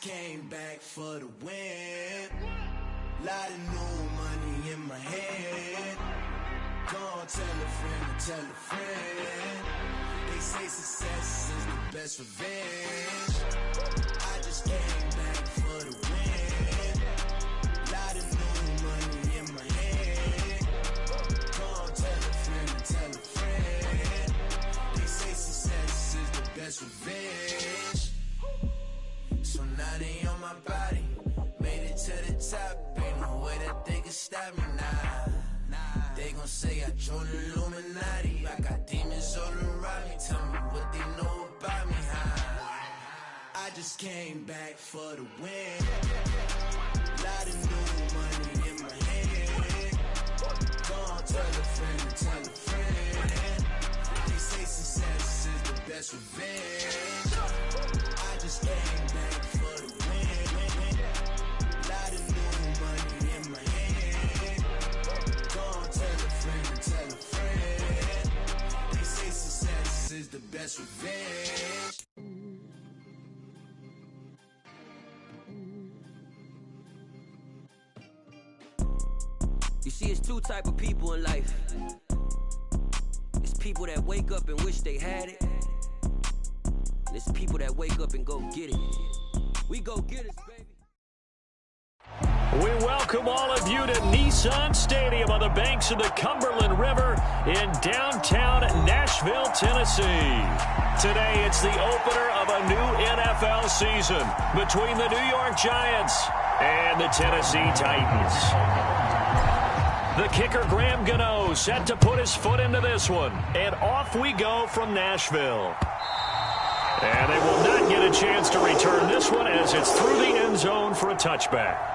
came back for the win. Lot of new money in my head. Gonna tell a friend to tell a friend. They say success is the best revenge. I just came back for the win. Lot of new money in my head. Gonna tell a friend to tell a friend. They say success is the best revenge. So now they on my body. Made it to the top. Ain't no way that they can stop me now. They gon' say I joined the Illuminati. I got demons all around me. Tell me what they know about me, huh? I just came back for the win. Lot of new money in my head. Gonna tell a friend to tell a friend. They say success is the best revenge. I just came back for the win. Lot of new money in my head. Gonna tell a friend to tell a friend. They say success is the best revenge. You see, it's two type of people in life. It's people that wake up and wish they had it. And it's people that wake up and go get it. We go get it, baby. We welcome all of you to Nissan Stadium on the banks of the Cumberland River in downtown Nashville, Tennessee. Today, it's the opener of a new NFL season between the New York Giants and the Tennessee Titans. The kicker, Graham Gano, set to put his foot into this one. And off we go from Nashville. And they will not get a chance to return this one as it's through the end zone for a touchback.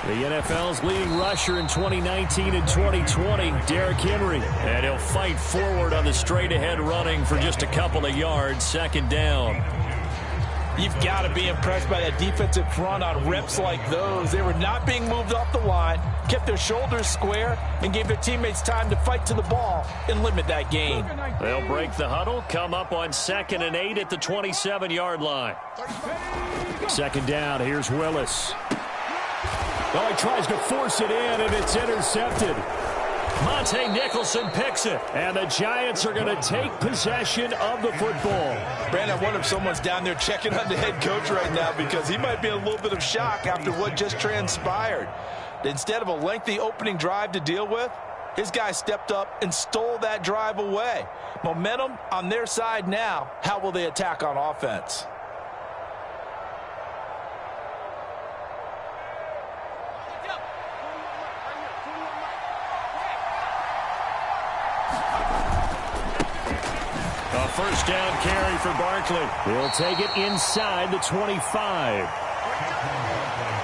The NFL's leading rusher in 2019 and 2020, Derrick Henry. And he'll fight forward on the straight-ahead running for just a couple of yards, second down. You've got to be impressed by that defensive front on reps like those. They were not being moved off the line, kept their shoulders square, and gave their teammates time to fight to the ball and limit that gain. They'll break the huddle, come up on 2nd and 8 at the 27-yard line. Second down, here's Willis. Well, he tries to force it in, and it's intercepted. Monte Nicholson picks it, and the Giants are going to take possession of the football. Brandon, I wonder if someone's down there checking on the head coach right now because he might be in a little bit of shock after what just transpired. Instead of a lengthy opening drive to deal with, his guy stepped up and stole that drive away. Momentum on their side now. How will they attack on offense? A first down carry for Barkley. He'll take it inside the 25.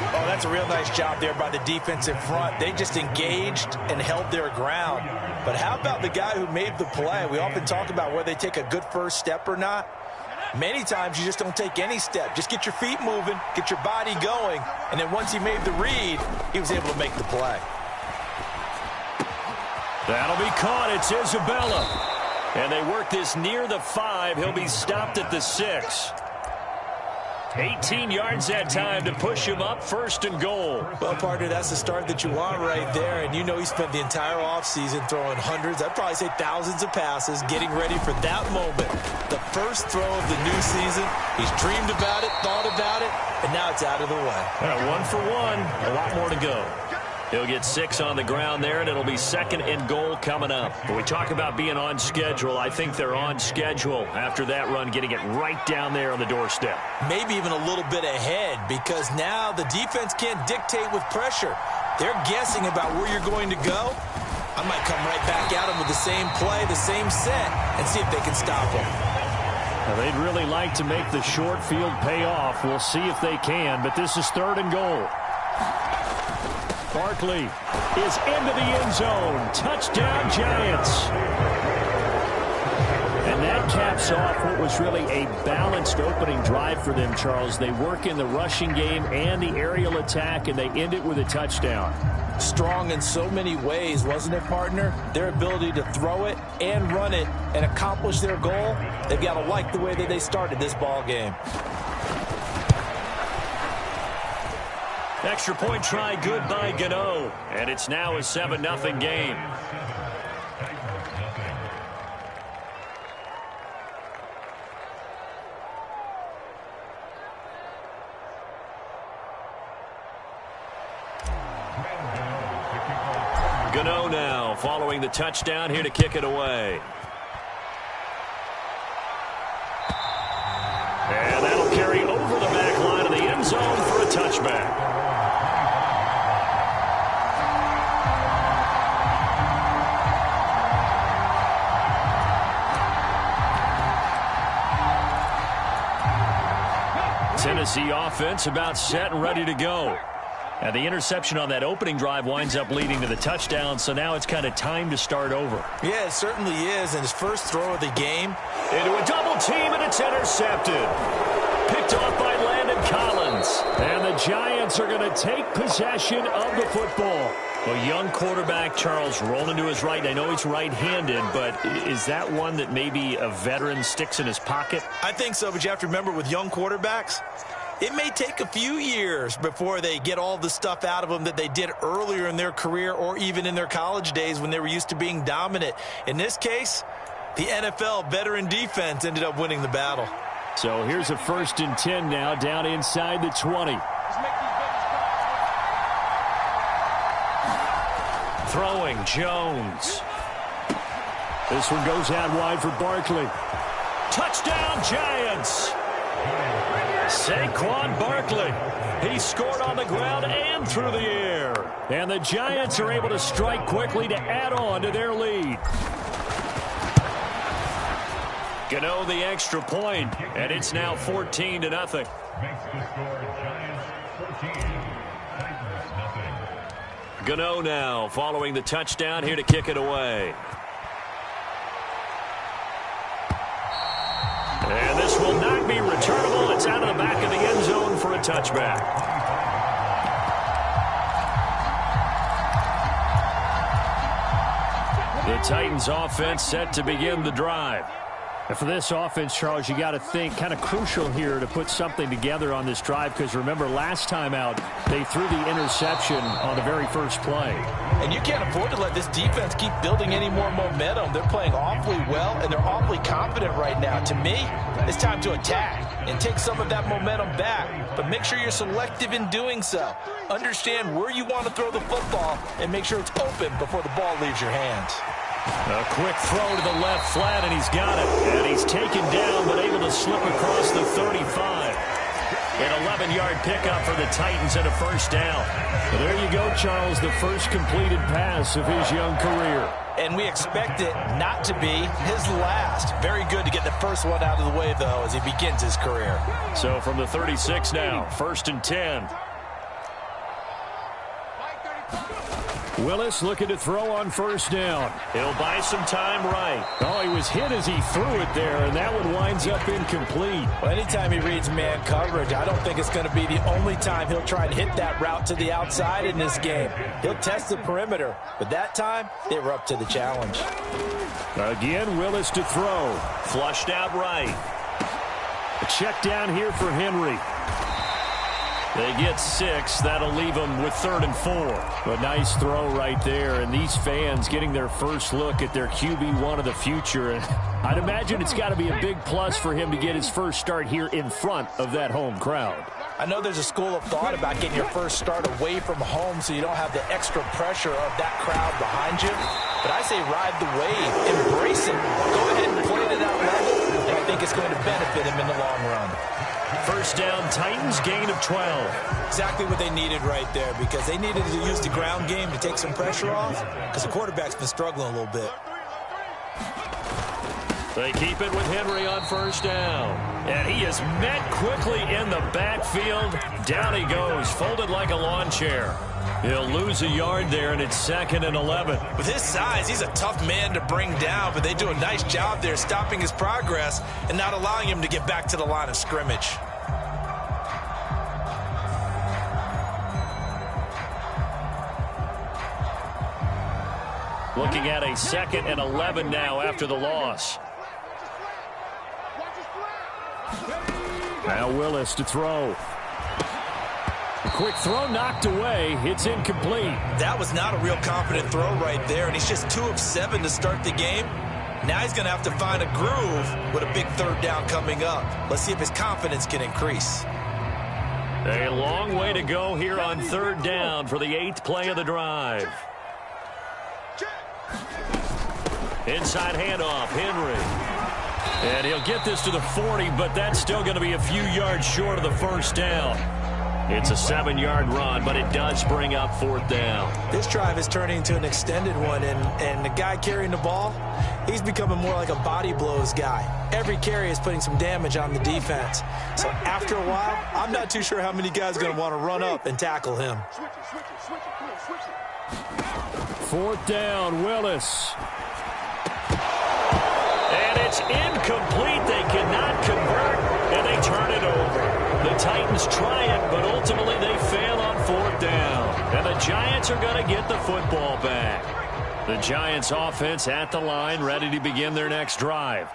Oh, that's a real nice job there by the defensive front. They just engaged and held their ground. But how about the guy who made the play? We often talk about whether they take a good first step or not. Many times you just don't take any step. Just get your feet moving, get your body going, and then once he made the read, he was able to make the play. That'll be caught. It's Isabella. And they work this near the 5. He'll be stopped at the 6. 18 yards that time to push him up, 1st and goal. Well, partner, that's the start that you want right there. And you know he spent the entire offseason throwing hundreds, I'd probably say thousands of passes, getting ready for that moment. The first throw of the new season. He's dreamed about it, thought about it, and now it's out of the way. 1 for 1. A lot more to go. He'll get 6 on the ground there, and it'll be 2nd and goal coming up. When we talk about being on schedule, I think they're on schedule after that run, getting it right down there on the doorstep. Maybe even a little bit ahead, because now the defense can't dictate with pressure. They're guessing about where you're going to go. I might come right back at them with the same play, the same set, and see if they can stop them. Well, they'd really like to make the short field pay off. We'll see if they can, but this is 3rd and goal. Barkley is into the end zone. Touchdown, Giants. And that caps off what was really a balanced opening drive for them, Charles. They work in the rushing game and the aerial attack, and they end it with a touchdown. Strong in so many ways, wasn't it, partner? Their ability to throw it and run it and accomplish their goal, they've got to like the way that they started this ball game. Extra point try good by Gano, and it's now a 7-0 game. Gano now following the touchdown, here to kick it away. And that'll carry over the back line of the end zone for a touchback. Tennessee offense about set and ready to go. And the interception on that opening drive winds up leading to the touchdown, so now it's kind of time to start over. Yeah, it certainly is. And his first throw of the game. Into a double team, and it's intercepted. Picked off by Landon Collins. And the Giants are going to take possession of the football. A young quarterback, Charles, rolling to his right. I know he's right-handed, but is that one that maybe a veteran sticks in his pocket? I think so, but you have to remember with young quarterbacks, it may take a few years before they get all the stuff out of them that they did earlier in their career or even in their college days when they were used to being dominant. In this case, the NFL veteran defense ended up winning the battle. So here's a 1st and 10 now, down inside the 20. Throwing, Jones. This one goes out wide for Barkley. Touchdown, Giants! Saquon Barkley. He scored on the ground and through the air. And the Giants are able to strike quickly to add on to their lead. Gano the extra point, and it's now 14-0. Makes the score Giants 14, Titans nothing. Gano now following the touchdown, here to kick it away. And this will not be returnable. It's out of the back of the end zone for a touchback. The Titans offense set to begin the drive. And for this offense, Charles, you got to think kind of crucial here to put something together on this drive, because remember last time out they threw the interception on the very first play. And you can't afford to let this defense keep building any more momentum. They're playing awfully well, and they're awfully confident right now. To me, it's time to attack and take some of that momentum back. But make sure you're selective in doing so. Understand where you want to throw the football and make sure it's open before the ball leaves your hands. A quick throw to the left flat, and he's got it. And he's taken down, but able to slip across the 35. An 11-yard pickup for the Titans and a first down. Well, there you go, Charles, the first completed pass of his young career. And we expect it not to be his last. Very good to get the first one out of the way, though, as he begins his career. So from the 36 now, 1st and 10. Willis looking to throw on first down. He'll buy some time right. Oh, he was hit as he threw it there, and that one winds up incomplete. Well, anytime he reads man coverage, I don't think it's going to be the only time he'll try and hit that route to the outside in this game. He'll test the perimeter, but that time, they were up to the challenge. Again, Willis to throw. Flushed out right. A check down here for Henry. They get 6. That'll leave them with 3rd and 4. A nice throw right there. And these fans getting their first look at their QB1 of the future. And I'd imagine it's got to be a big plus for him to get his first start here in front of that home crowd. I know there's a school of thought about getting your first start away from home so you don't have the extra pressure of that crowd behind you. But I say ride the wave. Embrace it. Go ahead and play to that level. And I think it's going to benefit him in the long run. First down, Titans, gain of 12. Exactly what they needed right there, because they needed to use the ground game to take some pressure off, because the quarterback's been struggling a little bit. They keep it with Henry on first down. And he is met quickly in the backfield. Down he goes, folded like a lawn chair. He'll lose a yard there, and it's 2nd and 11. With his size, he's a tough man to bring down, but they do a nice job there stopping his progress and not allowing him to get back to the line of scrimmage. Looking at a 2nd and 11 now after the loss. Now Willis to throw. A quick throw knocked away. It's incomplete. That was not a real confident throw right there, and he's just 2 of 7 to start the game. Now he's going to have to find a groove with a big 3rd down coming up. Let's see if his confidence can increase. A long way to go here on 3rd down for the 8th play of the drive. Inside handoff, Henry. And he'll get this to the 40, but that's still going to be a few yards short of the 1st down. It's a 7-yard run, but it does bring up 4th down. This drive is turning into an extended one, and the guy carrying the ball, he's becoming more like a body blows guy. Every carry is putting some damage on the defense. So after a while, I'm not too sure how many guys are going to want to run up and tackle him. 4th down, Willis. And it's incomplete. They cannot convert, and they turn it over. The Titans try it, but ultimately they fail on 4th down. And the Giants are going to get the football back. The Giants offense at the line, ready to begin their next drive.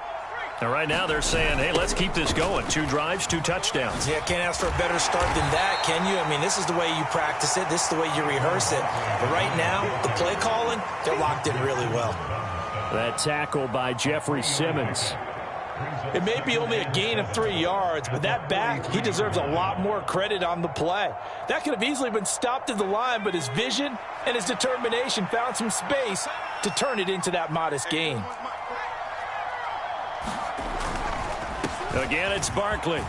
And right now they're saying, hey, let's keep this going. 2 drives, 2 touchdowns. Yeah, can't ask for a better start than that, can you? I mean, this is the way you practice it. This is the way you rehearse it. But right now, the play calling, they're locked in really well. That tackle by Jeffrey Simmons. It may be only a gain of 3 yards, but that back, he deserves a lot more credit on the play. That could have easily been stopped at the line, but his vision and his determination found some space to turn it into that modest gain. Again, it's Barkley.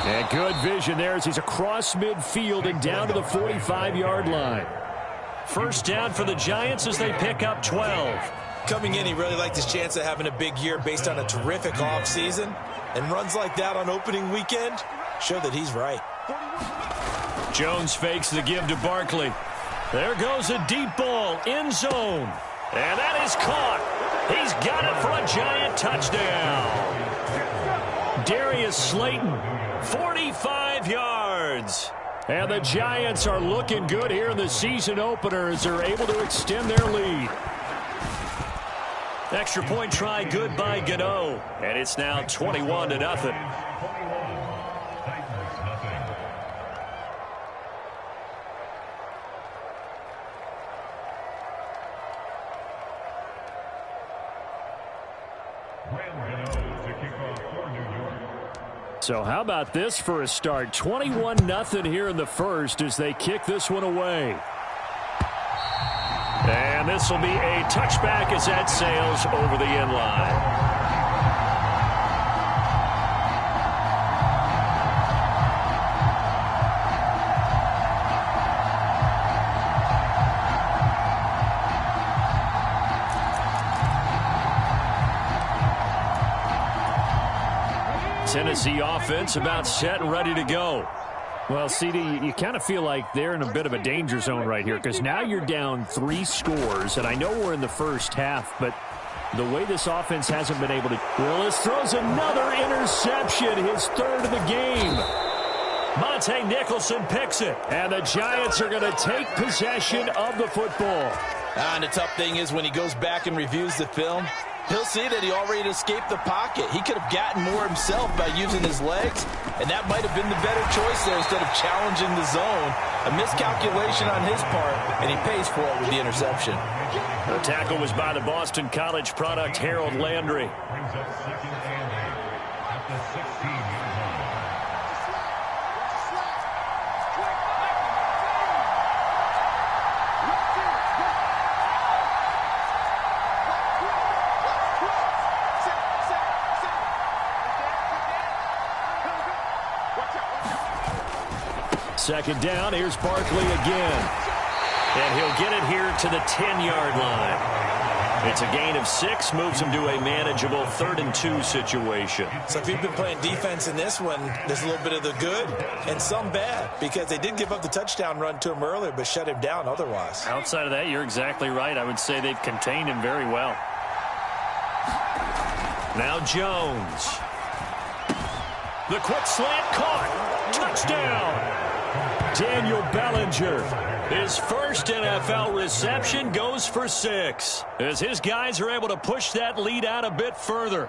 And good vision there as he's across midfield and down to the 45-yard line. 1st down for the Giants as they pick up 12. Coming in, he really liked his chance of having a big year based on a terrific offseason. And runs like that on opening weekend show that he's right. Jones fakes the give to Barkley. There goes a deep ball, end zone. And that is caught. He's got it for a Giant touchdown. Darius Slayton, 45 yards. And the Giants are looking good here in the season opener as they're able to extend their lead. Extra point try good by Gano. And it's now 21-0. So how about this for a start? 21-0 here in the 1st as they kick this one away. And this will be a touchback as that sails over the end line. Tennessee offense about set and ready to go. Well, CD, you kind of feel like they're in a bit of a danger zone right here because now you're down 3 scores, and I know we're in the 1st half, but the way this offense hasn't been able to... Willis throws another interception, his 3rd of the game. Monte Nicholson picks it, and the Giants are going to take possession of the football. And the tough thing is when he goes back and reviews the film, he'll see that he already escaped the pocket. He could have gotten more himself by using his legs, and that might have been the better choice there instead of challenging the zone. A miscalculation on his part, and he pays for it with the interception. The tackle was by the Boston College product, Harold Landry. Brings up 2nd and 8 at the 16-yard line. Second down, here's Barkley again. And he'll get it here to the 10-yard line. It's a gain of 6, moves them to a manageable 3rd and 2 situation. So if you've been playing defense in this one, there's a little bit of the good and some bad, because they did give up the touchdown run to him earlier, but shut him down otherwise. Outside of that, you're exactly right. I would say they've contained him very well. Now Jones. The quick slant caught. Touchdown. Daniel Bellinger. His first NFL reception goes for 6 as his guys are able to push that lead out a bit further.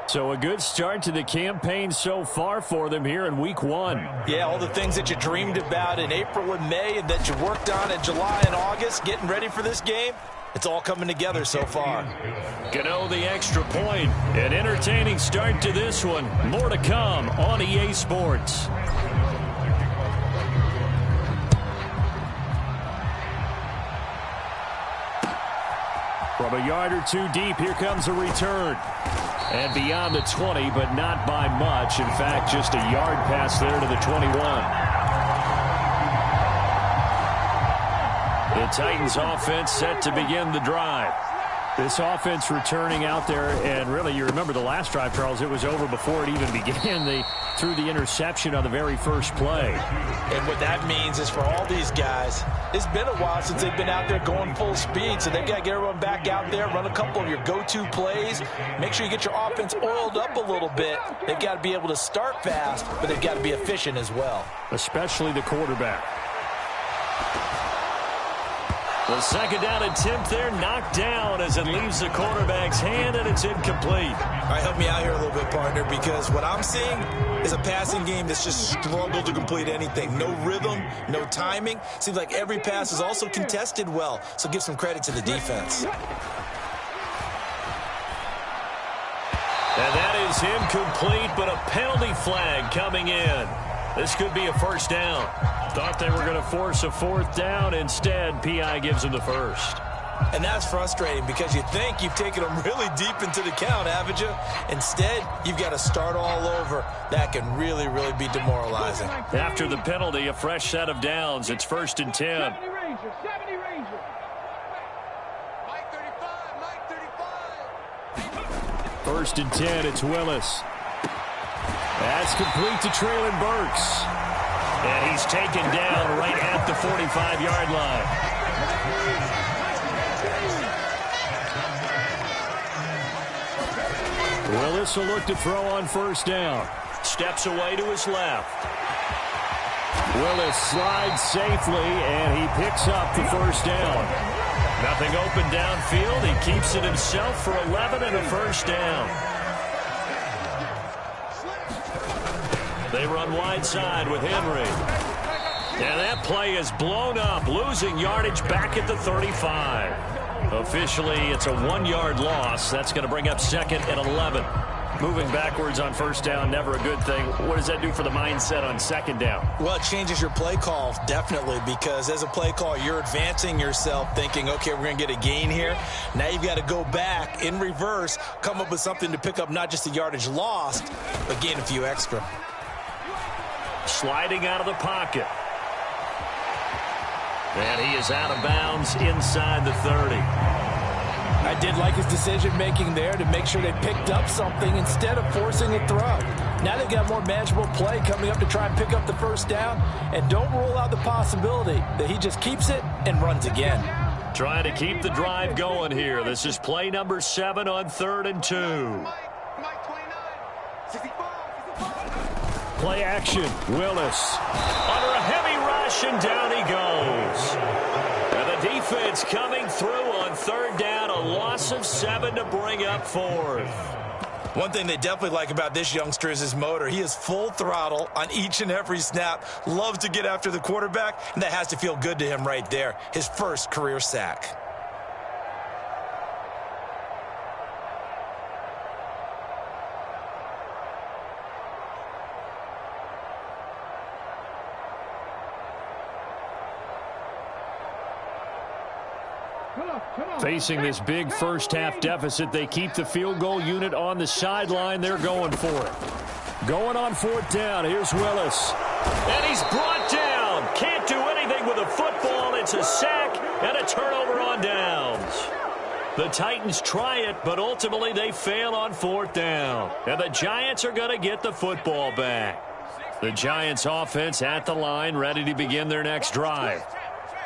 So a good start to the campaign so far for them here in week 1. Yeah, all the things that you dreamed about in April and May and that you worked on in July and August, getting ready for this game, it's all coming together so far. Gano the extra point. An entertaining start to this one. More to come on EA Sports. From a yard or 2 deep, here comes a return. And beyond the 20, but not by much. In fact, just a yard pass there to the 21. The Titans offense set to begin the drive. This offense returning out there, and really, you remember the last drive, Charles, it was over before it even began. They threw the interception on the very first play. And what that means is for all these guys, it's been a while since they've been out there going full speed, so they've got to get everyone back out there, run a couple of your go-to plays, make sure you get your offense oiled up a little bit. They've got to be able to start fast, but they've got to be efficient as well. Especially the quarterback. The second down attempt there knocked down as it leaves the quarterback's hand, and it's incomplete. All right, help me out here a little bit, partner, because what I'm seeing is a passing game that's just struggled to complete anything. No rhythm, no timing. Seems like every pass is also contested well, so give some credit to the defense. And that is incomplete, but a penalty flag coming in. This could be a first down. Thought they were going to force a 4th down. Instead, P.I. gives them the first. And that's frustrating because you think you've taken them really deep into the count, haven't you? Instead, you've got to start all over. That can really, really be demoralizing. After the penalty, a fresh set of downs. It's 1st and 10. 70 Ranger, 70 Ranger. Mike 35, Mike 35. 1st and 10, it's Willis. That's complete to Traylon Burks. And he's taken down right at the 45-yard line. Willis will look to throw on 1st down. Steps away to his left. Willis slides safely, and he picks up the 1st down. Nothing open downfield. He keeps it himself for 11 and a 1st down. They run wide side with Henry. And that play is blown up, losing yardage back at the 35. Officially, it's a 1-yard loss. That's going to bring up 2nd and 11. Moving backwards on 1st down, never a good thing. What does that do for the mindset on 2nd down? Well, it changes your play call, definitely, because as a play call, you're advancing yourself thinking, okay, we're going to get a gain here. Now you've got to go back in reverse, come up with something to pick up not just the yardage lost, but gain a few extra. Sliding out of the pocket. And he is out of bounds inside the 30. I did like his decision-making there to make sure they picked up something instead of forcing a throw. Now they've got more manageable play coming up to try and pick up the 1st down. And don't rule out the possibility that he just keeps it and runs again. Trying to keep the drive going here. This is play number 7 on 3rd and 2. Play action. Willis under a heavy rush, and down he goes. And the defense coming through on 3rd down. A loss of 7 to bring up 4th. One thing they definitely like about this youngster is his motor. He is full throttle on each and every snap. Loves to get after the quarterback, and that has to feel good to him right there. His first career sack. Facing this big 1st half deficit, they keep the field goal unit on the sideline. They're going for it. Going on 4th down. Here's Willis. And he's brought down. Can't do anything with a football. It's a sack and a turnover on downs. The Titans try it, but ultimately they fail on 4th down. And the Giants are going to get the football back. The Giants offense at the line, ready to begin their next drive.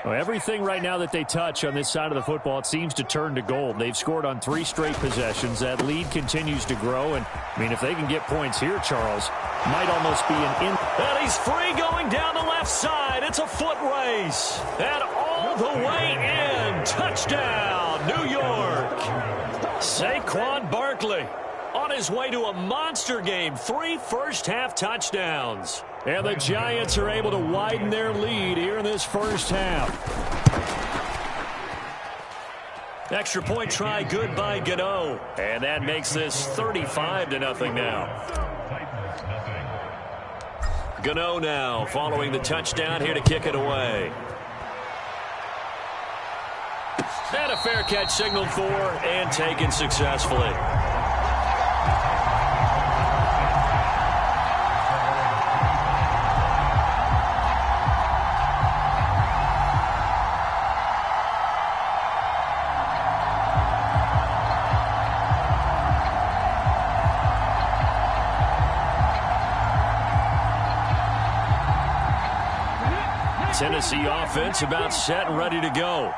Well, everything right now that they touch on this side of the football, it seems to turn to gold. They've scored on 3 straight possessions. That lead continues to grow. And, I mean, if they can get points here, Charles, might almost be an in. And he's free going down the left side. It's a foot race. And all the way in. Touchdown, New York. Saquon Barkley on his way to a monster game. 3 first-half touchdowns. And the Giants are able to widen their lead here in this first half. Extra point try good by Gano. And that makes this 35-0 now. Gano now following the touchdown here to kick it away. And a fair catch signaled for and taken successfully. Tennessee offense about set and ready to go.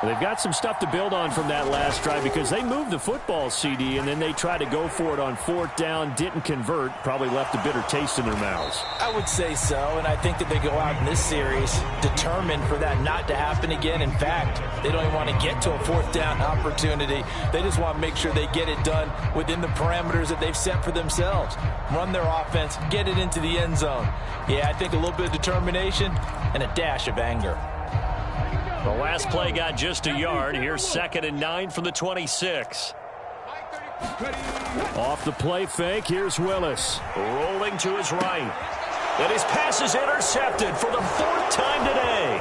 They've got some stuff to build on from that last drive because they moved the football, CD, and then they tried to go for it on 4th down, didn't convert, probably left a bitter taste in their mouths. I would say so, and I think that they go out in this series determined for that not to happen again. In fact, they don't even want to get to a 4th down opportunity. They just want to make sure they get it done within the parameters that they've set for themselves. Run their offense, get it into the end zone. Yeah, I think a little bit of determination and a dash of anger. The last play got just a yard. Here's 2nd and 9 from the 26. Off the play fake, here's Willis. Rolling to his right. And his pass is intercepted for the 4th time today.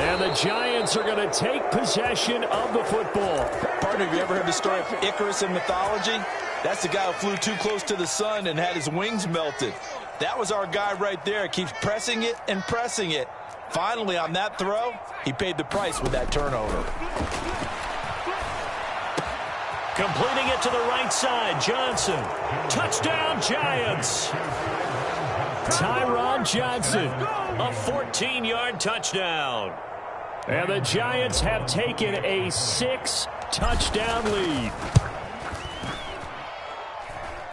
And the Giants are going to take possession of the football. Partner, have you ever heard the story of Icarus in mythology? That's the guy who flew too close to the sun and had his wings melted. That was our guy right there. Keeps pressing it and pressing it. Finally, on that throw, he paid the price with that turnover. Completing it to the right side, Johnson. Touchdown, Giants. Tyron Johnson, a 14-yard touchdown. And the Giants have taken a 6-touchdown lead.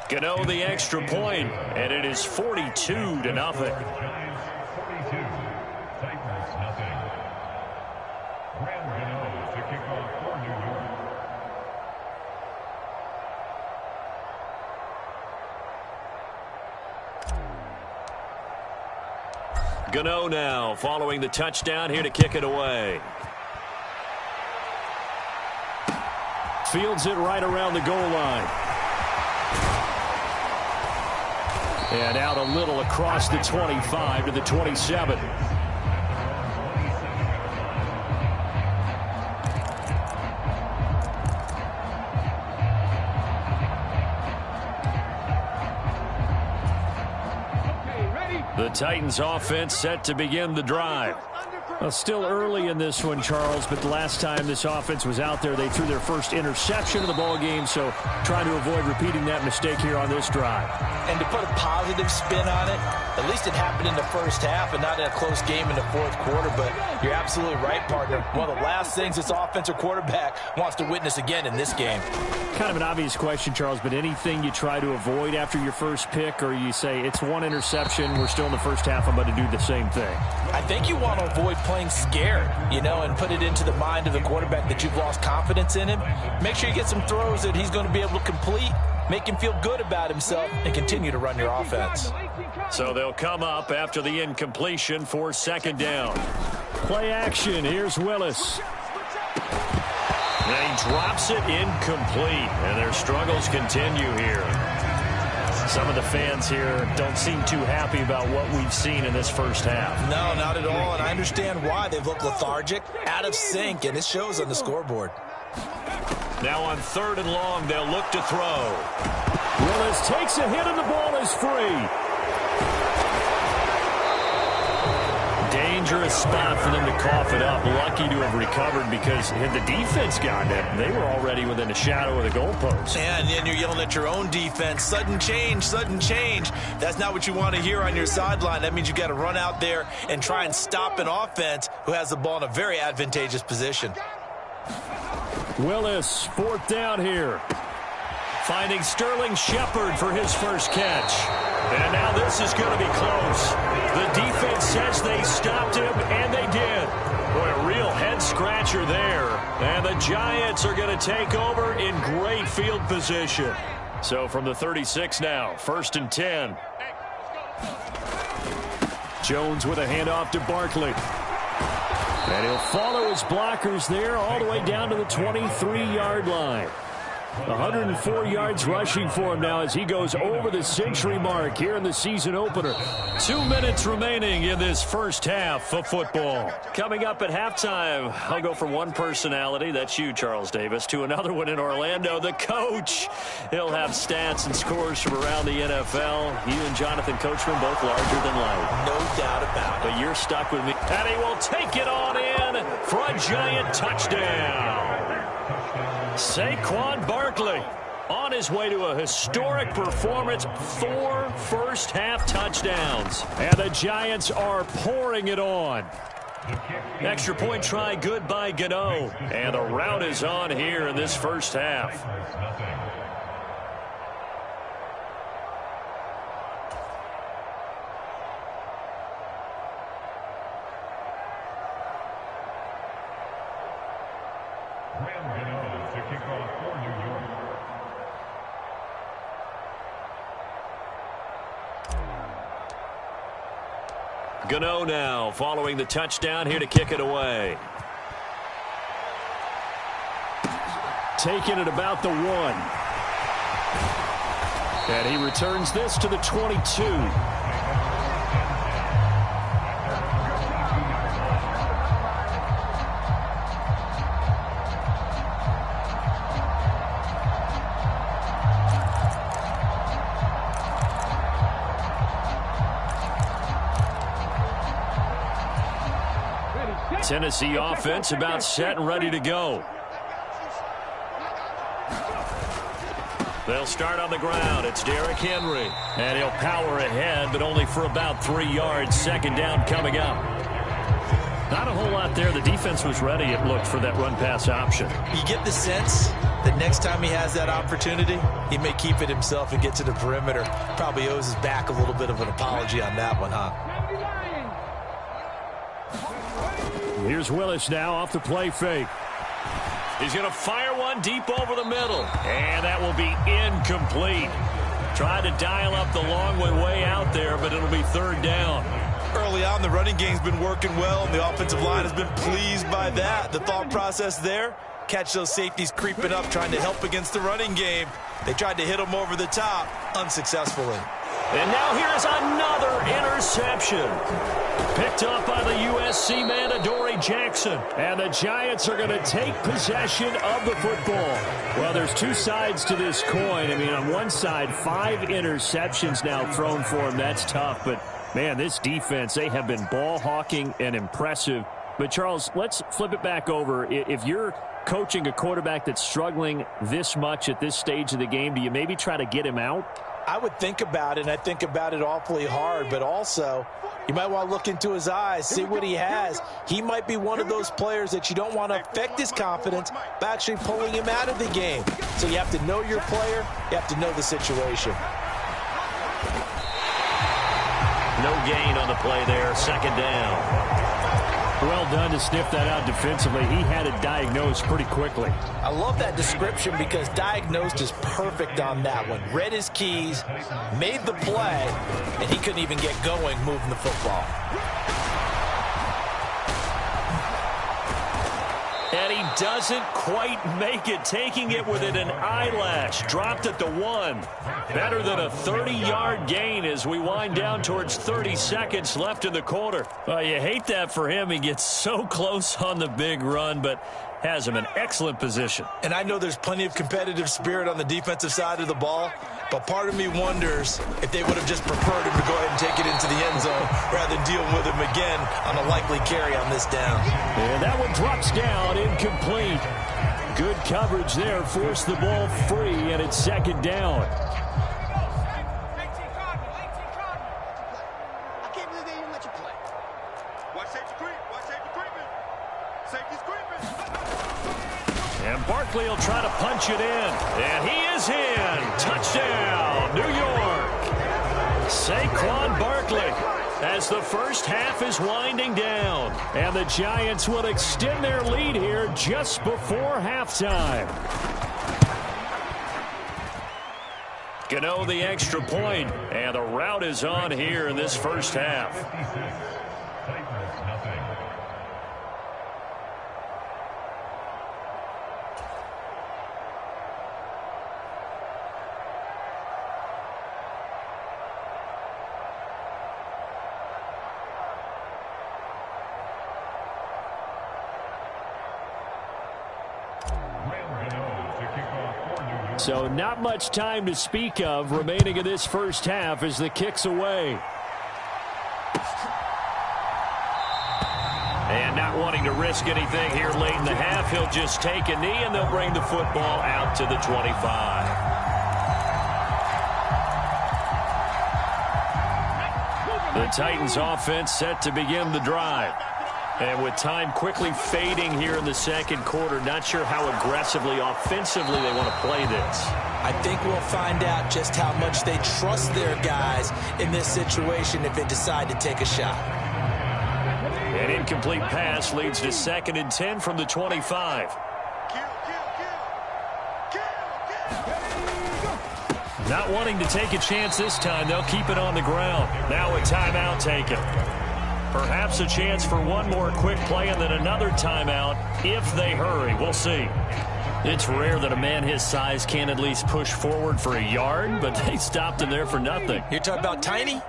Gano the extra point, and it is 42-0. Gano now following the touchdown here to kick it away. Fields it right around the goal line. And out a little across the 25 to the 27. The Titans offense set to begin the drive. Well, still early in this one, Charles, but the last time this offense was out there, they threw their first interception of the ball game, so trying to avoid repeating that mistake here on this drive. And to put a positive spin on it, at least it happened in the first half and not in a close game in the 4th quarter, but you're absolutely right, partner. One of the last things this offensive quarterback wants to witness again in this game. Kind of an obvious question, Charles, but anything you try to avoid after your first pick, or you say it's one interception, we're still in the first half, I'm going to do the same thing? I think you want to avoid playing scared, and put it into the mind of the quarterback that you've lost confidence in him. Make sure you get some throws that he's going to be able to complete, make him feel good about himself, and continue to run your offense. So they'll come up after the incompletion for 2nd down. Play action. Here's Willis. And he drops it incomplete, and their struggles continue here. Some of the fans here don't seem too happy about what we've seen in this first half. No, not at all, and I understand why. They've looked lethargic, out of sync, and it shows on the scoreboard. Now on 3rd and long, they'll look to throw. Willis takes a hit, and the ball is free. dangerous spot for them to cough it up. Lucky to have recovered because had the defense gotten it, they were already within a shadow of the goalpost. And then you're yelling at your own defense. Sudden change, sudden change. That's not what you want to hear on your sideline. That means you got to run out there and try and stop an offense who has the ball in a very advantageous position. Willis, fourth down here. Finding Sterling Shepard for his first catch. And now this is going to be close. The defense says they stopped him, and they did. Boy, a real head-scratcher there. And the Giants are going to take over in great field position. So from the 36 now, 1st and 10. Jones with a handoff to Barkley. And he'll follow his blockers there all the way down to the 23-yard line. 104 yards rushing for him now as he goes over the century mark here in the season opener. 2 minutes remaining in this first half of football. Coming up at halftime, I'll go from one personality, that's you, Charles Davis, to another one in Orlando, the coach. He'll have stats and scores from around the NFL. He and Jonathan Coachman both larger than life. No doubt about it. But you're stuck with me. And he will take it on in for a Giant touchdown. Saquon Barkley on his way to a historic performance, 4 first-half touchdowns. And the Giants are pouring it on. Extra point try good by Gano. And the rout is on here in this first half. Gano now following the touchdown here to kick it away. Taking it about the 1. And he returns this to the 22. Tennessee offense about set and ready to go. They'll start on the ground. It's Derrick Henry. And he'll power ahead, but only for about 3 yards. Second down coming up. Not a whole lot there. The defense was ready, it looked, for that run-pass option. You get the sense that next time he has that opportunity, he may keep it himself and get to the perimeter. Probably owes his back a little bit of an apology on that one, huh? Here's Willis now off the play fake. He's going to fire one deep over the middle. And that will be incomplete. Tried to dial up the long way out there, but it'll be third down. Early on, the running game's been working well, and the offensive line has been pleased by that. The thought process there, catch those safeties creeping up, trying to help against the running game. They tried to hit them over the top, unsuccessfully. And now here's another interception. Picked up by the USC man, Adoree Jackson. And the Giants are going to take possession of the football. Well, there's two sides to this coin. I mean, on one side, 5 interceptions now thrown for him. That's tough. But, man, this defense, they have been ball hawking and impressive. But, Charles, let's flip it back over. If you're coaching a quarterback that's struggling this much at this stage of the game, do you maybe try to get him out? I would think about it, and I think about it awfully hard, but also you might want to look into his eyes, see what he has. He might be one of those players that you don't want to affect his confidence by actually pulling him out of the game. So you have to know your player, you have to know the situation. No gain on the play there, second down. Well done to sniff that out defensively. He had it diagnosed pretty quickly. I love that description because diagnosed is perfect on that one. Read his keys, made the play, and he couldn't even get going moving the football. And he doesn't quite make it, taking it within an eyelash. Dropped at the 1. Better than a 30-yard gain as we wind down towards 30 seconds left in the quarter. Well, you hate that for him. He gets so close on the big run, but has him in excellent position. And I know there's plenty of competitive spirit on the defensive side of the ball, but part of me wonders if they would have just preferred him to go ahead and take it into the end zone rather than dealing with him again on a likely carry on this down. And that one drops down, incomplete. Good coverage there, forced the ball free, and it's second down. I can't believe they even let you play. Watch safety creep. Watch safety creeping. Safety's creeping. And Barkley will try to punch it in. And he is in. Touchdown, New York. Saquon Barkley as the first half is winding down. And the Giants will extend their lead here just before halftime. Gano the extra point, and the route is on here in this first half. Titans, nothing. So not much time to speak of remaining in this first half as the kick's away. And not wanting to risk anything here late in the half, he'll just take a knee and they'll bring the football out to the 25. The Titans offense set to begin the drive. And with time quickly fading here in the second quarter, not sure how aggressively, offensively they want to play this. I think we'll find out just how much they trust their guys in this situation if they decide to take a shot. An incomplete pass leads to 2nd and 10 from the 25. Not wanting to take a chance this time, they'll keep it on the ground. Now a timeout taken. Perhaps a chance for one more quick play and then another timeout if they hurry. We'll see. It's rare that a man his size can at least push forward for a yard, but they stopped him there for nothing. You're talking about Tiny?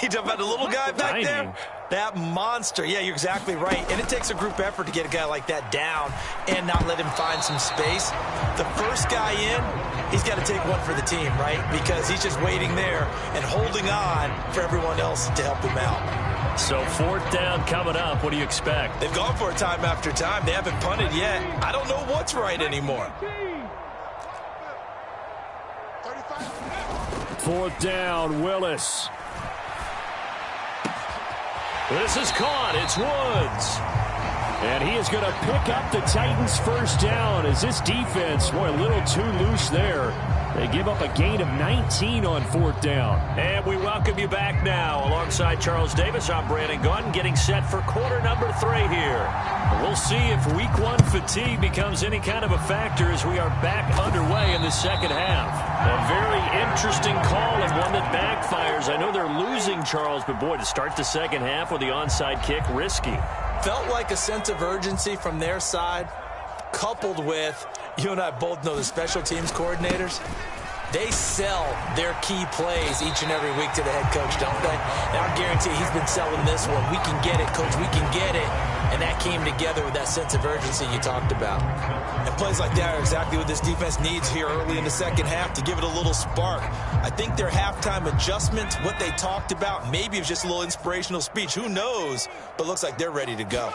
You're talking about the little guy back there? That monster. Yeah, you're exactly right. And it takes a group effort to get a guy like that down and not let him find some space. The first guy in, he's got to take one for the team, right? Because he's just waiting there and holding on for everyone else to help him out. So 4th down coming up. What do you expect? They've gone for it time after time. They haven't punted yet. I don't know what's right anymore. 4th down, Willis. This is caught. It's Woods. And he is going to pick up the Titans' first down as this defense, boy, a little too loose there. They give up a gain of 19 on 4th down. And we welcome you back now. Alongside Charles Davis, I'm Brandon Gunn, getting set for quarter number 3 here. We'll see if week 1 fatigue becomes any kind of a factor as we are back underway in the second half. A very interesting call and one that backfires. I know they're losing, Charles, but boy, to start the second half with the onside kick, risky. Felt like a sense of urgency from their side, coupled with, you and I both know the special teams coordinators, they sell their key plays each and every week to the head coach, don't they? And I guarantee he's been selling this one. We can get it, coach, we can get it. And that came together with that sense of urgency you talked about. And plays like that are exactly what this defense needs here early in the second half to give it a little spark. I think their halftime adjustment, what they talked about, maybe it was just a little inspirational speech. Who knows? But looks like they're ready to go.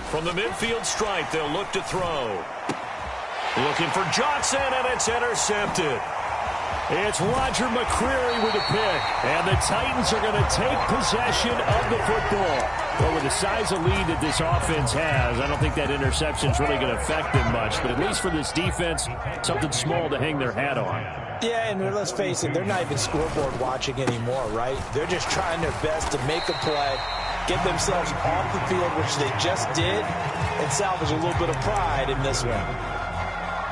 From the midfield stripe, they'll look to throw. Looking for Johnson, and it's intercepted. It's Roger McCreary with a pick, and the Titans are going to take possession of the football. Well, with the size of lead that this offense has, I don't think that interception is really going to affect them much, but at least for this defense, something small to hang their hat on. Yeah, and let's face it, they're not even scoreboard watching anymore, right? They're just trying their best to make a play, get themselves off the field, which they just did, and salvage a little bit of pride in this one.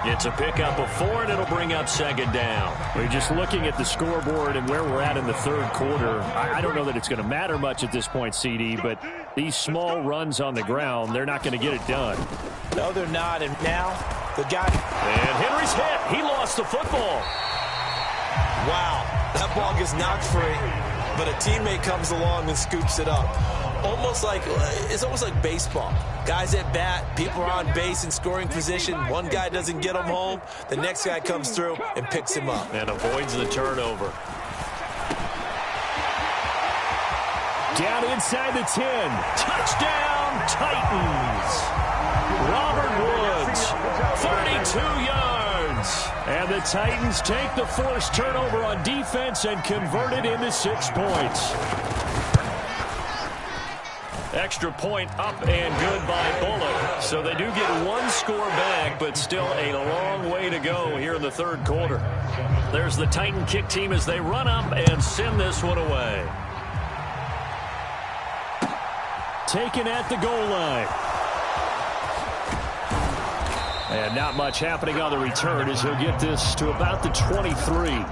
It's a pickup of 4, and it'll bring up second down. We're just looking at the scoreboard and where we're at in the third quarter. I don't know that it's going to matter much at this point, CD, but these small runs on the ground, they're not going to get it done. No, they're not, and now the guy... And Henry's hit. He lost the football. Wow, that ball gets knocked free, but a teammate comes along and scoops it up. It's almost like baseball. Guys at bat, people are on base in scoring position. One guy doesn't get him home. The next guy comes through and picks him up. And avoids the turnover. Down inside the 10. Touchdown, Titans. Robert Woods, 32 yards. And the Titans take the forced turnover on defense and convert it into 6 points. Extra point up and good by Bullock. So they do get 1 score back, but still a long way to go here in the 3rd quarter. There's the Titan kick team as they run up and send this one away. Taken at the goal line. And not much happening on the return as he'll get this to about the 23.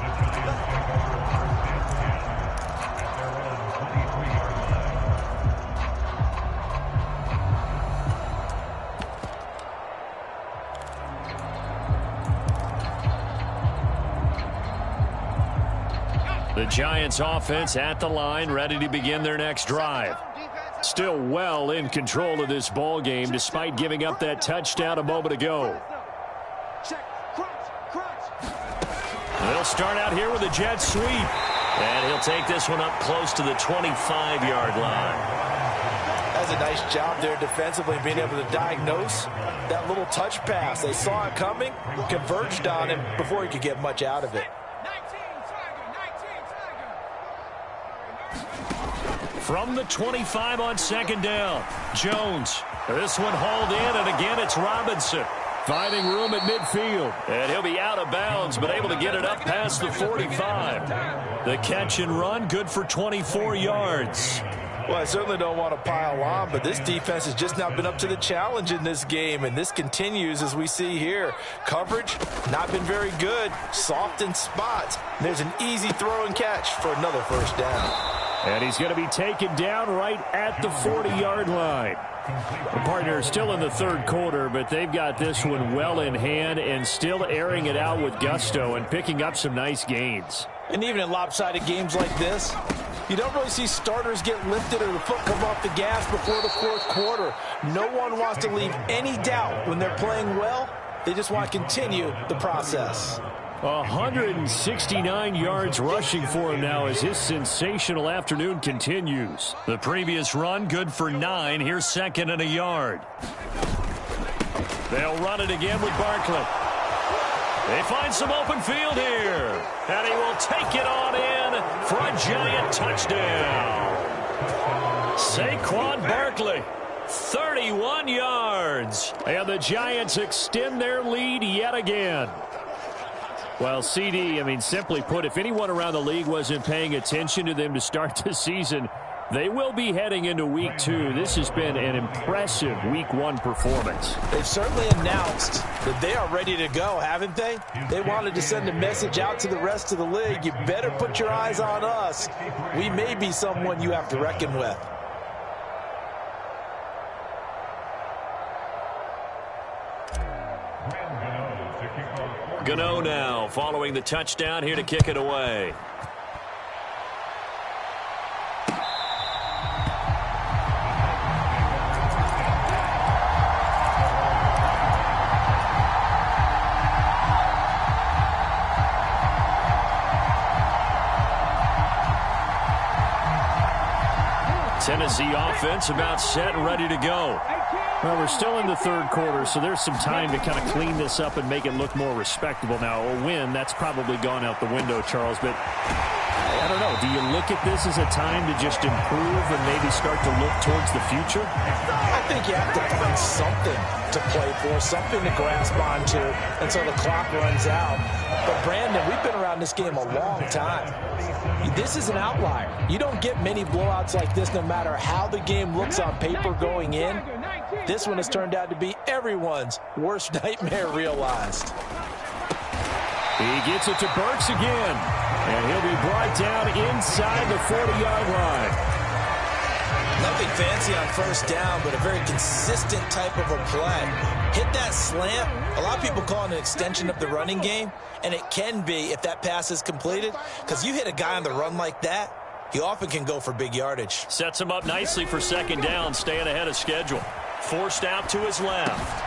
The Giants offense at the line, ready to begin their next drive. Still well in control of this ball game despite giving up that touchdown a moment ago. They'll start out here with a jet sweep. And he'll take this one up close to the 25-yard line. That's a nice job there defensively, being able to diagnose that little touch pass. They saw it coming, converged on him before he could get much out of it. From the 25 on 2nd down, Jones. This one hauled in, and again it's Robinson. Finding room at midfield. And he'll be out of bounds, but able to get it up past the 45. The catch and run, good for 24 yards. Well, I certainly don't want to pile on, but this defense has just not been up to the challenge in this game, and this continues as we see here. Coverage, not been very good. Soft in spots. There's an easy throw and catch for another 1st down. And he's going to be taken down right at the 40-yard line. The partner is still in the 3rd quarter, but they've got this one well in hand and still airing it out with gusto and picking up some nice gains. And even in lopsided games like this, you don't really see starters get lifted or the foot come off the gas before the 4th quarter. No one wants to leave any doubt when they're playing well. They just want to continue the process. 169 yards rushing for him now as his sensational afternoon continues. The previous run, good for 9. Here's 2nd and a yard. They'll run it again with Barkley. They find some open field here. And he will take it on in for a giant touchdown. Saquon Barkley, 31 yards. And the Giants extend their lead yet again. Well, CD, simply put, if anyone around the league wasn't paying attention to them to start the season, they will be heading into Week 2. This has been an impressive Week 1 performance. They've certainly announced that they are ready to go, haven't they? They wanted to send a message out to the rest of the league. You better put your eyes on us. We may be someone you have to reckon with. Gano now following the touchdown here to kick it away. Tennessee offense about set and ready to go. Well, we're still in the 3rd quarter, so there's some time to kind of clean this up and make it look more respectable. Now, a win, that's probably gone out the window, Charles, but I don't know. Do you look at this as a time to just improve and maybe start to look towards the future? I think you have to find something to play for, something to grasp onto until the clock runs out. But, Brandon, we've been around this game a long time. This is an outlier. You don't get many blowouts like this no matter how the game looks on paper going in. This one has turned out to be everyone's worst nightmare realized. He gets it to Burks again, and he'll be brought down inside the 40-yard line. Nothing fancy on 1st down, but a very consistent type of a play. Hit that slant. A lot of people call it an extension of the running game, and it can be if that pass is completed, because you hit a guy on the run like that, he often can go for big yardage. Sets him up nicely for second down, staying ahead of schedule. Forced out to his left.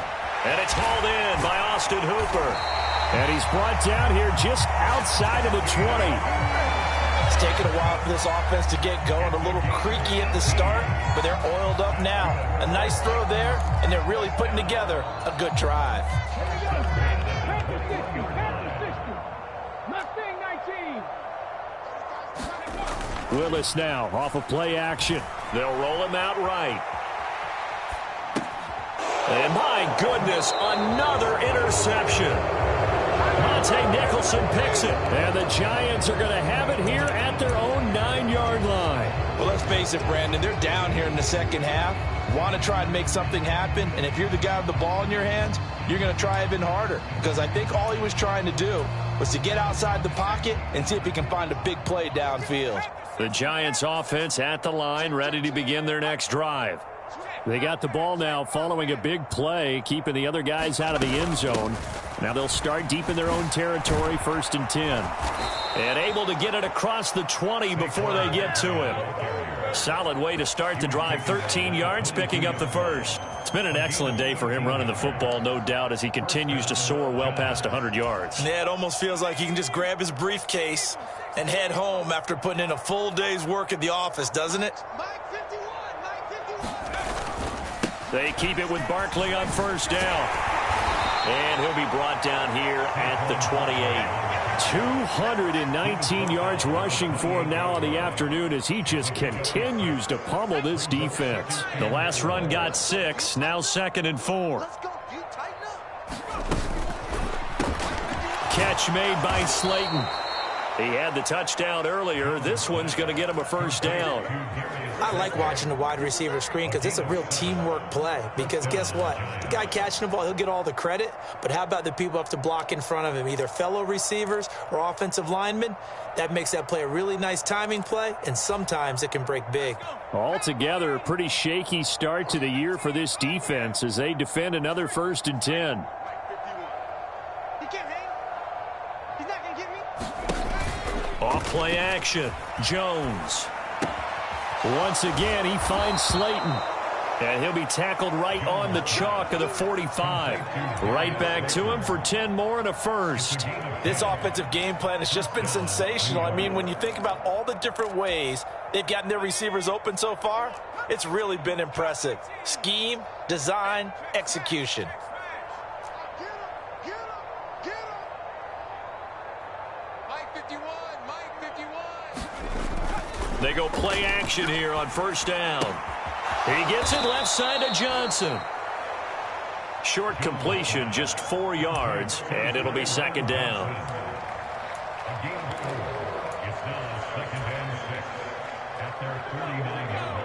And it's hauled in by Austin Hooper. And he's brought down here just outside of the 20. It's taken a while for this offense to get going. A little creaky at the start, but they're oiled up now. A nice throw there, and they're really putting together a good drive. Willis now off of play action. They'll roll him out right. And my goodness, another interception. Monte Nicholson picks it. And the Giants are going to have it here at their own 9-yard line. Well, let's face it, Brandon. They're down here in the second half. Want to try and make something happen. And if you're the guy with the ball in your hands, you're going to try even harder. Because I think all he was trying to do was to get outside the pocket and see if he can find a big play downfield. The Giants offense at the line, ready to begin their next drive. They got the ball now following a big play, keeping the other guys out of the end zone. Now they'll start deep in their own territory, 1st and 10. And able to get it across the 20 before they get to him. Solid way to start the drive, 13 yards, picking up the first. It's been an excellent day for him running the football, no doubt, as he continues to soar well past 100 yards. Yeah, it almost feels like he can just grab his briefcase and head home after putting in a full day's work at the office, doesn't it? They keep it with Barkley on 1st down. And he'll be brought down here at the 28. 219 yards rushing for him now on the afternoon as he just continues to pummel this defense. The last run got 6, now 2nd and 4. Catch made by Slayton. He had the touchdown earlier. This one's going to get him a 1st down. I like watching the wide receiver screen because it's a real teamwork play. Because guess what? The guy catching the ball, he'll get all the credit. But how about the people up to block in front of him, either fellow receivers or offensive linemen? That makes that play a really nice timing play, and sometimes it can break big. Altogether, a pretty shaky start to the year for this defense as they defend another 1st and 10. Off play action. Jones. Once again, he finds Slayton. And he'll be tackled right on the chalk of the 45. Right back to him for 10 more and a 1st. This offensive game plan has just been sensational. I mean, when you think about all the different ways they've gotten their receivers open so far, it's really been impressive. Scheme, design, execution. They go play action here on 1st down. He gets it left side to Johnson. Short completion, just 4 yards, and it'll be 2nd down. It's now 2nd and 6 at their 39-yard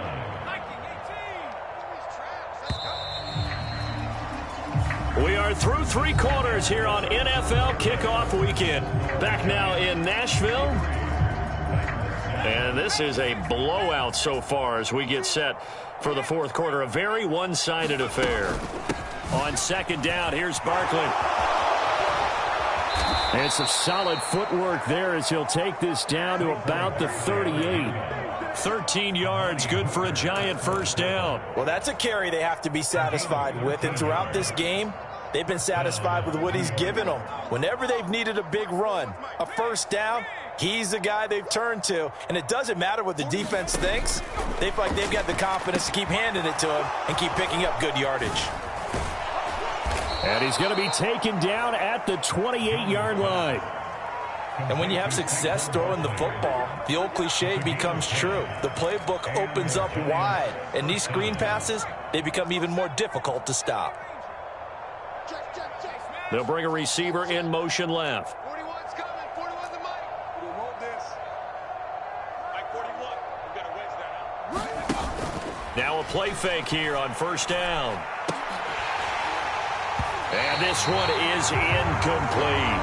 line. We are through 3 quarters here on NFL Kickoff Weekend. Back now in Nashville. And this is a blowout so far as we get set for the 4th quarter. A very one-sided affair. On 2nd down, here's Barkley. And some solid footwork there as he'll take this down to about the 38. 13 yards, good for a Giant 1st down. Well, that's a carry they have to be satisfied with. And throughout this game, they've been satisfied with what he's given them. Whenever they've needed a big run, a 1st down, he's the guy they've turned to. And it doesn't matter what the defense thinks. They feel like they've got the confidence to keep handing it to him and keep picking up good yardage. And he's going to be taken down at the 28-yard line. And when you have success throwing the football, the old cliche becomes true. The playbook opens up wide. And these screen passes, they become even more difficult to stop. They'll bring a receiver in motion left. 41's coming. 41's the mic. We want this. Mike 41. We got to wedge that out. Now a play fake here on 1st down. And this one is incomplete.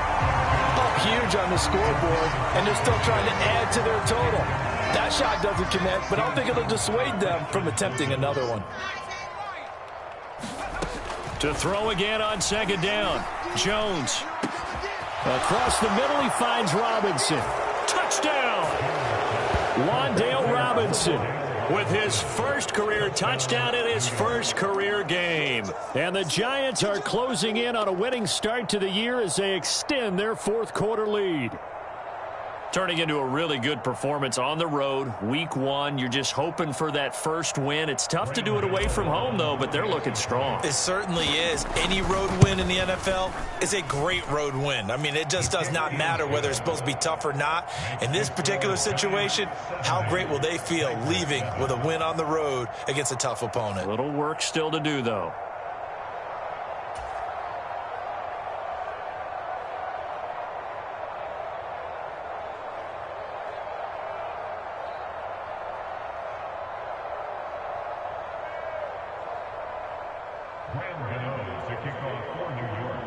Up huge on the scoreboard, and they're still trying to add to their total. That shot doesn't connect, but I don't think it'll dissuade them from attempting another one. To throw again on 2nd down. Jones. Across the middle, he finds Robinson. Touchdown! Wan'Dale Robinson with his first career touchdown in his first career game. And the Giants are closing in on a winning start to the year as they extend their fourth quarter lead. Turning into a really good performance on the road, week one. You're just hoping for that first win. It's tough to do it away from home, though, but they're looking strong. It certainly is. Any road win in the NFL is a great road win. I mean, it just does not matter whether it's supposed to be tough or not. In this particular situation, how great will they feel leaving with a win on the road against a tough opponent? A little work still to do, though. To kick off for New York.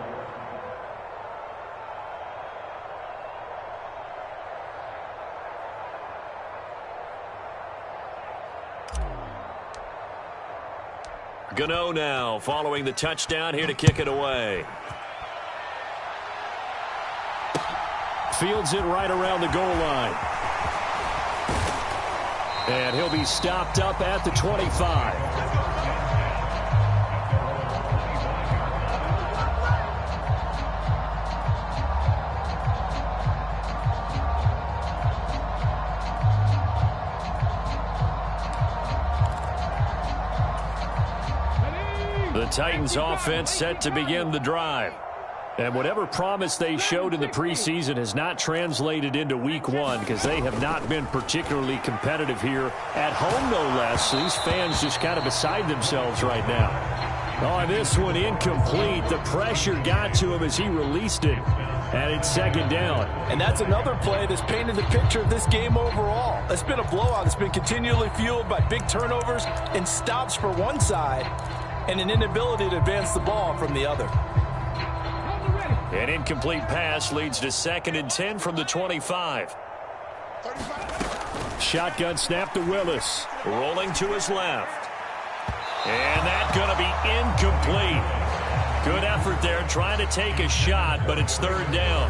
Gano now following the touchdown, here to kick it away. Fields it right around the goal line. And he'll be stopped up at the 25. The Titans offense set to begin the drive. And whatever promise they showed in the preseason has not translated into week one because they have not been particularly competitive here at home, no less. These fans just kind of beside themselves right now. On this one, incomplete. The pressure got to him as he released it. And it's second down. And that's another play that's painted the picture of this game overall. It's been a blowout. It's been continually fueled by big turnovers and stops for one side and an inability to advance the ball from the other. An incomplete pass leads to 2nd and 10 from the 25. Shotgun snap to Willis. Rolling to his left. And that's going to be incomplete. Good effort there trying to take a shot, but it's 3rd down.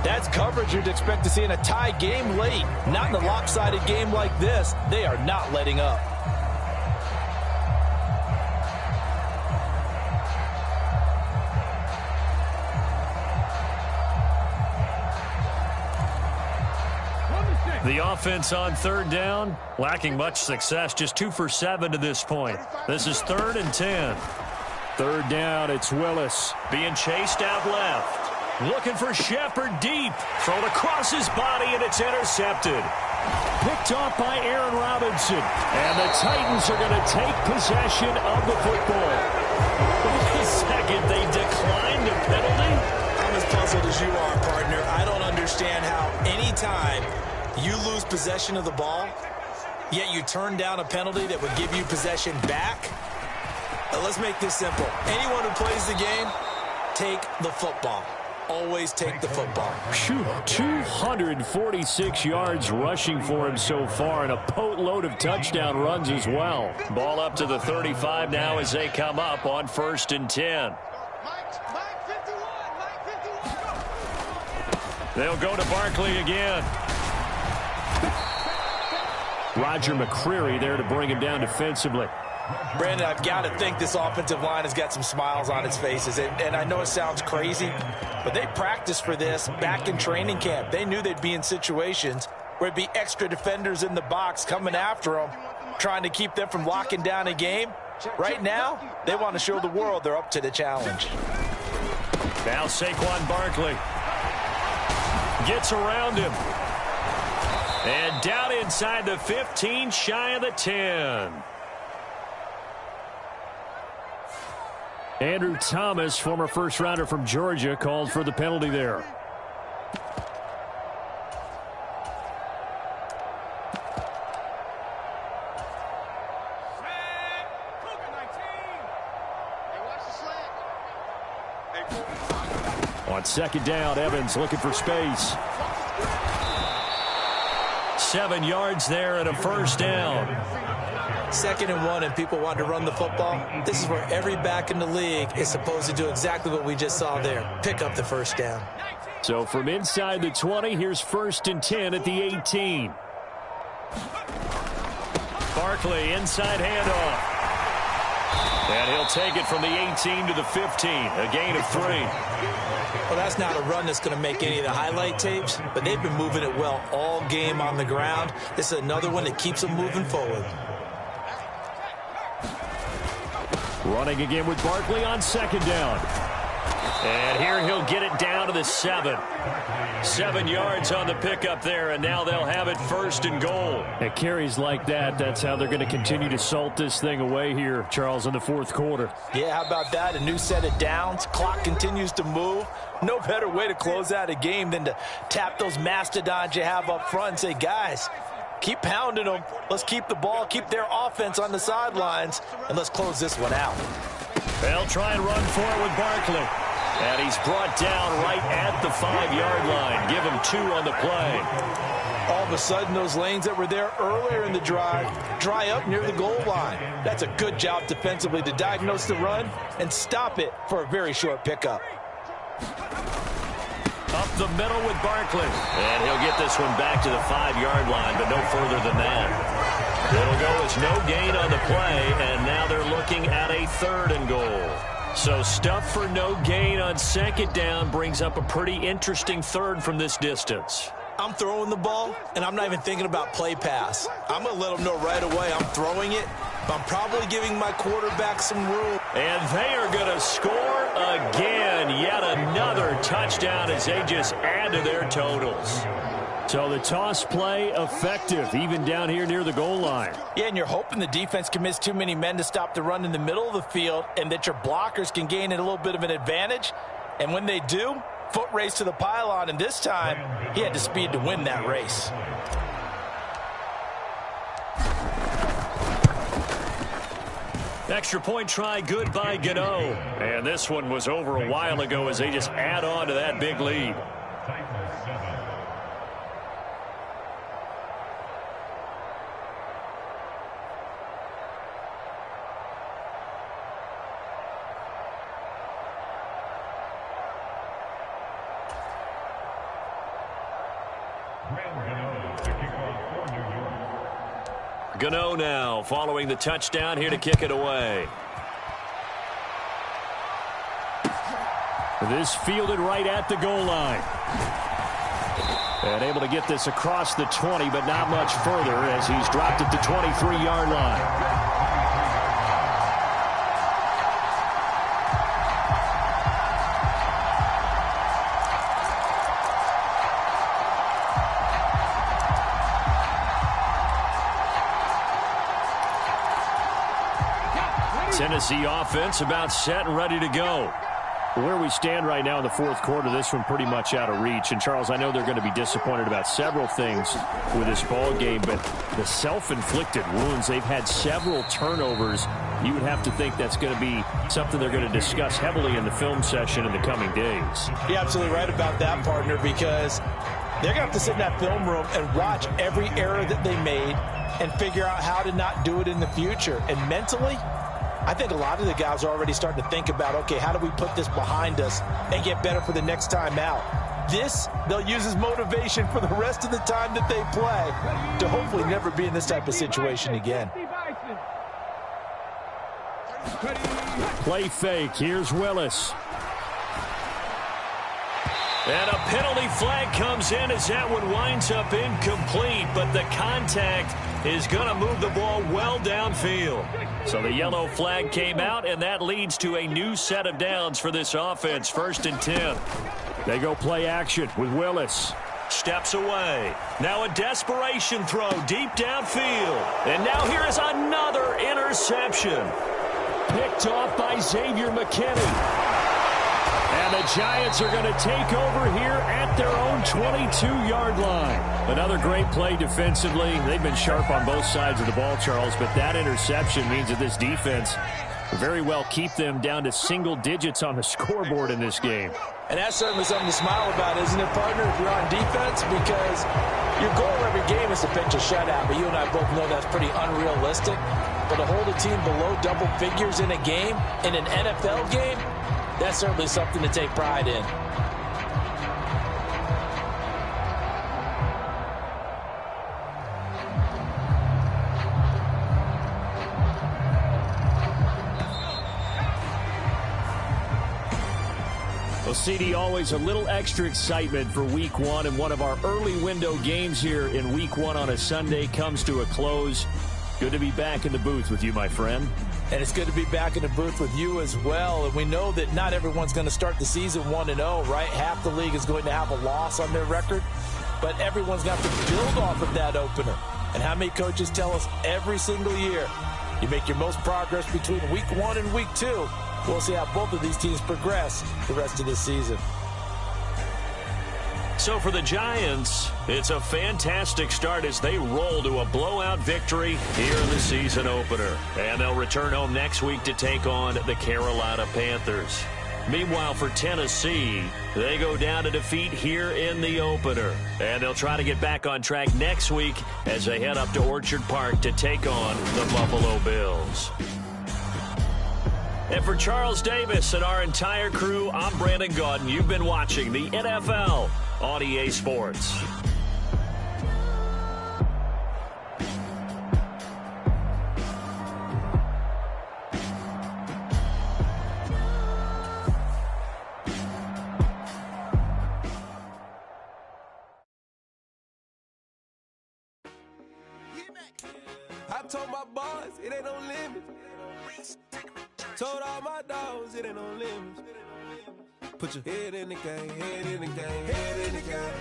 That's coverage you'd expect to see in a tie game late. Not in a lopsided game like this. They are not letting up. The offense on 3rd down, lacking much success, just 2 for 7 to this point. This is 3rd and 10. 3rd down, it's Willis. Being chased out left. Looking for Shepard deep. Thrown across his body, and it's intercepted. Picked off by Aaron Robinson. And the Titans are going to take possession of the football. Wait a second, they declined a penalty? I'm as puzzled as you are, partner. I don't understand how any time you lose possession of the ball, yet you turn down a penalty that would give you possession back. Let's make this simple. Anyone who plays the game, take the football. Always take the football. 246 yards rushing for him so far, and a boatload of touchdown runs as well. Ball up to the 35 now as they come up on 1st and 10. They'll go to Barkley again. Roger McCreary there to bring him down defensively. Brandon, I've got to think this offensive line has got some smiles on its faces. And I know it sounds crazy, but they practiced for this back in training camp. They knew they'd be in situations where it'd be extra defenders in the box coming after them, trying to keep them from locking down a game. Right now, they want to show the world they're up to the challenge. Now Saquon Barkley gets around him. And down inside the 15, shy of the 10. Andrew Thomas, former first-rounder from Georgia, called for the penalty there. On 2nd down, Evans looking for space. 7 yards there and a 1st down. 2nd and 1 and people want to run the football. This is where every back in the league is supposed to do exactly what we just saw there. Pick up the 1st down. So from inside the 20, here's 1st and 10 at the 18. Barkley, inside handoff. And he'll take it from the 18 to the 15, a gain of 3. Well, that's not a run that's going to make any of the highlight tapes, but they've been moving it well all game on the ground. This is another one that keeps them moving forward. Running again with Barkley on second down. And here he'll get it down to the 7. 7 yards on the pickup there, and now they'll have it 1st and goal. At carries like that, that's how they're going to continue to salt this thing away here, Charles, in the 4th quarter. Yeah, how about that? A new set of downs. Clock continues to move. No better way to close out a game than to tap those mastodons you have up front and say, guys, keep pounding them. Let's keep the ball, keep their offense on the sidelines, and let's close this one out. They'll try and run for it with Barkley. And he's brought down right at the 5-yard line. Give him 2 on the play. All of a sudden, those lanes that were there earlier in the drive dry up near the goal line. That's a good job defensively to diagnose the run and stop it for a very short pickup. Up the middle with Barkley. And he'll get this one back to the 5-yard line, but no further than that. It'll go as no gain on the play, and now they're looking at a 3rd and goal. So stuff for no gain on second down brings up a pretty interesting 3rd from this distance. I'm throwing the ball, and I'm not even thinking about play pass. I'm going to let them know right away I'm throwing it, but I'm probably giving my quarterback some room. And they are going to score again. Yet another touchdown as they just add to their totals. So the toss play effective, even down here near the goal line. Yeah, and you're hoping the defense commits too many men to stop the run in the middle of the field and that your blockers can gain a little bit of an advantage. And when they do, foot race to the pylon, and this time he had the speed to win that race. Extra point try good by Gano. And this one was over a while ago as they just add on to that big lead. Gano now following the touchdown here to kick it away. This fielded right at the goal line. And able to get this across the 20, but not much further as he's dropped at the 23-yard line. Tennessee offense about set and ready to go. Where we stand right now in the 4th quarter, this one pretty much out of reach. And, Charles, I know they're going to be disappointed about several things with this ball game, but the self-inflicted wounds, they've had several turnovers. You would have to think that's going to be something they're going to discuss heavily in the film session in the coming days. You're absolutely right about that, partner, because they're going to have to sit in that film room and watch every error that they made and figure out how to not do it in the future. And mentally, I think a lot of the guys are already starting to think about, okay, how do we put this behind us and get better for the next time out? This, they'll use as motivation for the rest of the time that they play to hopefully never be in this type of situation again. Play fake. Here's Willis. And a penalty flag comes in as that one winds up incomplete, but the contact is going to move the ball well downfield. So the yellow flag came out, and that leads to a new set of downs for this offense, 1st and 10. They go play action with Willis. Steps away. Now a desperation throw deep downfield. And now here is another interception. Picked off by Xavier McKinney. And the Giants are going to take over here at their own 22-yard line. Another great play defensively. They've been sharp on both sides of the ball, Charles, but that interception means that this defense very well keep them down to single digits on the scoreboard in this game. And that's certainly something to smile about, isn't it, partner, if you're on defense? Because your goal every game is to pitch a shutout, but you and I both know that's pretty unrealistic. But to hold a team below double figures in a game, in an NFL game, that's certainly something to take pride in. Well, CD, always a little extra excitement for Week 1, and one of our early window games here in Week 1 on a Sunday comes to a close. Good to be back in the booth with you, my friend. And it's good to be back in the booth with you as well. And we know that not everyone's going to start the season 1-0, right? Half the league is going to have a loss on their record, but everyone's got to build off of that opener. And how many coaches tell us every single year, you make your most progress between Week 1 and Week 2. We'll see how both of these teams progress the rest of this season. So for the Giants, it's a fantastic start as they roll to a blowout victory here in the season opener. And they'll return home next week to take on the Carolina Panthers. Meanwhile, for Tennessee, they go down to defeat here in the opener. And they'll try to get back on track next week as they head up to Orchard Park to take on the Buffalo Bills. And for Charles Davis and our entire crew, I'm Brandon Gaudin. You've been watching the NFL on EA Sports. I told my boys it ain't no limits. Told all my dogs it ain't no limits. Put your head in the game, head in the game, head in the game.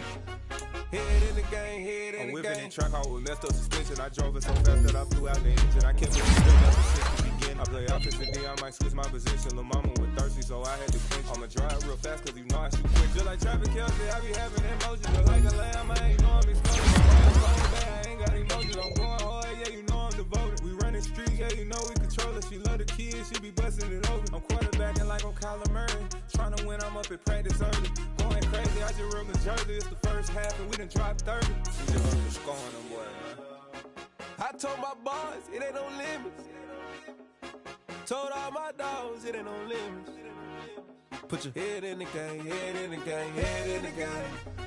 Head in the game, head in the game. I'm whipping in track hall with messed up suspension. I drove it so fast that I blew out the engine. I kept it still ever since the beginning. I play offense and D, I might switch my position. Lil' mama was thirsty, so I had to quench. I'ma drive real fast, cause you know I shoot quick. Just like traffic Kelsey, I be having emotions. Just like a lamb, I ain't know I'm exploding. I ain't got emotions, I'm going hard, yeah, you know I'm devoted. We running streets, yeah, you know we control it. She love the kids, she be busting it open. I'm quarterbacking like I'm Kyler Murray. Trying to win, I'm up at practice early. Going crazy, I just ripped the jersey. It's the first half and we done dropped 30. We just up to scoring them, boy, man. I told my boys it ain't no limits. Told all my dogs it ain't no limits. Put your head in the game, head in the game, head in the game.